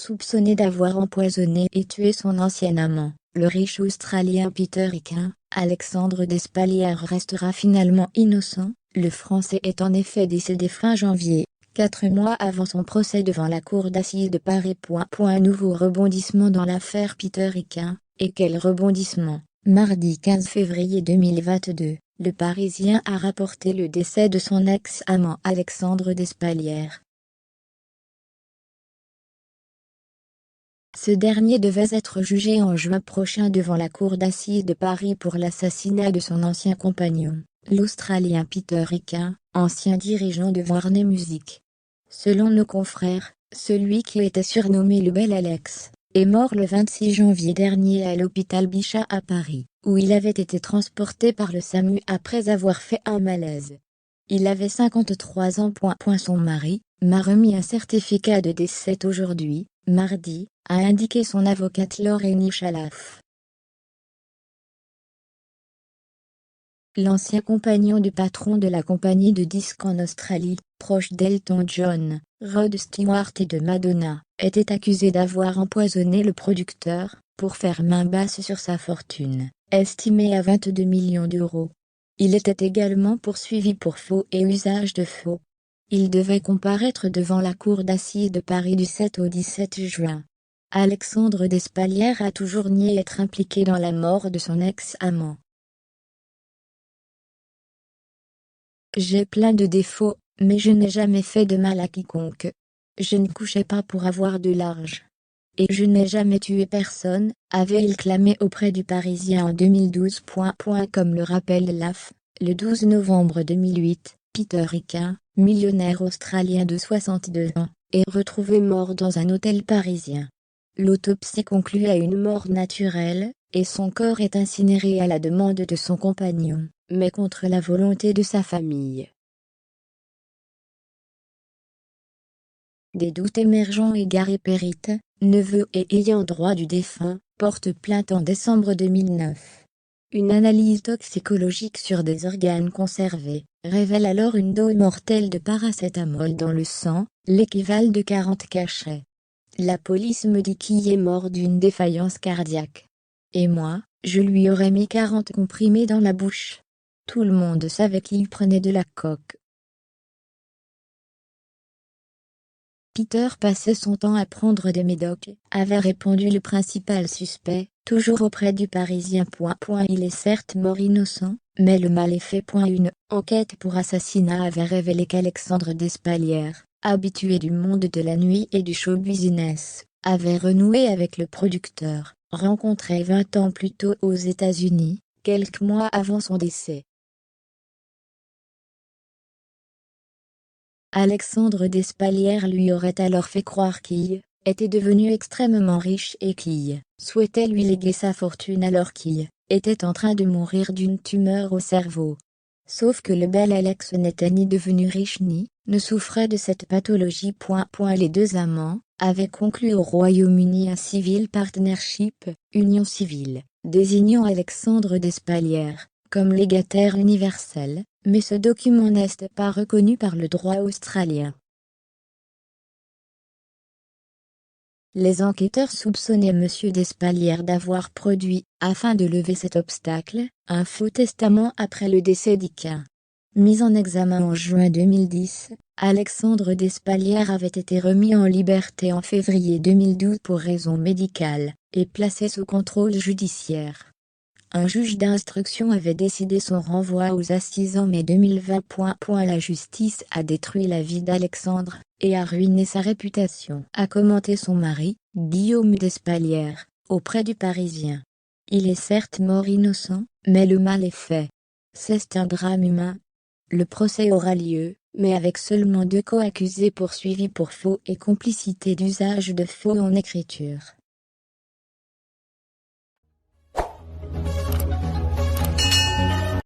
soupçonné d'avoir empoisonné et tué son ancien amant, le riche Australien Peter Ikin. Alexandre Despalières restera finalement innocent. Le Français est en effet décédé fin janvier, 4 mois avant son procès devant la cour d'assises de Paris. Nouveau rebondissement dans l'affaire Peter Ikin, et quel rebondissement! Mardi 15 février 2022, Le Parisien a rapporté le décès de son ex-amant Alexandre Despalières. Ce dernier devait être jugé en juin prochain devant la cour d'assises de Paris pour l'assassinat de son ancien compagnon, l'Australien Peter Ikin, ancien dirigeant de Warner Music. Selon nos confrères, celui qui était surnommé le Bel Alex, est mort le 26 janvier dernier à l'hôpital Bichat à Paris, où il avait été transporté par le SAMU après avoir fait un malaise. Il avait 53 ans. Son mari m'a remis un certificat de décès aujourd'hui, mardi, a indiqué son avocate Lorraine Chalaf. L'ancien compagnon du patron de la compagnie de disques en Australie, proche d'Elton John, Rod Stewart et de Madonna, était accusé d'avoir empoisonné le producteur, pour faire main basse sur sa fortune, estimée à 22 millions d'euros. Il était également poursuivi pour faux et usage de faux. Il devait comparaître devant la cour d'assises de Paris du 7 au 17 juin. Alexandre Despalières a toujours nié être impliqué dans la mort de son ex-amant. J'ai plein de défauts, mais je n'ai jamais fait de mal à quiconque. Je ne couchais pas pour avoir de l'argent. Et je n'ai jamais tué personne, avait-il clamé auprès du Parisien en 2012. Comme le rappelle l'AF, le 12 novembre 2008, Peter Ikin, millionnaire australien de 62 ans, est retrouvé mort dans un hôtel parisien. L'autopsie conclut à une mort naturelle, et son corps est incinéré à la demande de son compagnon, mais contre la volonté de sa famille. Des doutes émergents et Gary Perritt, neveu et ayant droit du défunt, porte plainte en décembre 2009. Une analyse toxicologique sur des organes conservés révèle alors une dose mortelle de paracétamol dans le sang, l'équivalent de 40 cachets. La police me dit qu'il est mort d'une défaillance cardiaque. Et moi, je lui aurais mis 40 comprimés dans la bouche. Tout le monde savait qu'il prenait de la coke. Peter passait son temps à prendre des médocs, avait répondu le principal suspect, toujours auprès du Parisien. Il est certes mort innocent, mais le mal est fait. Une enquête pour assassinat avait révélé qu'Alexandre Despalières, habitué du monde de la nuit et du show business, avait renoué avec le producteur, rencontré 20 ans plus tôt aux États-Unis, quelques mois avant son décès. Alexandre Despalières lui aurait alors fait croire qu'il était devenu extrêmement riche et qu'il souhaitait lui léguer sa fortune alors qu'il était en train de mourir d'une tumeur au cerveau. Sauf que le bel Alex n'était ni devenu riche ni ne souffrait de cette pathologie. Les deux amants avaient conclu au Royaume-Uni un civil partnership, union civile, désignant Alexandre Despalières comme légataire universel, mais ce document n'est pas reconnu par le droit australien. Les enquêteurs soupçonnaient M. Despalières d'avoir produit, afin de lever cet obstacle, un faux testament après le décès d'Ikin. Mis en examen en juin 2010, Alexandre Despalières avait été remis en liberté en février 2012 pour raisons médicales, et placé sous contrôle judiciaire. Un juge d'instruction avait décidé son renvoi aux assises en mai 2020. La justice a détruit la vie d'Alexandre, et a ruiné sa réputation, a commenté son mari, Guillaume Despalières, auprès du Parisien. Il est certes mort innocent, mais le mal est fait. C'est un drame humain. Le procès aura lieu, mais avec seulement 2 co-accusés poursuivis pour faux et complicité d'usage de faux en écriture.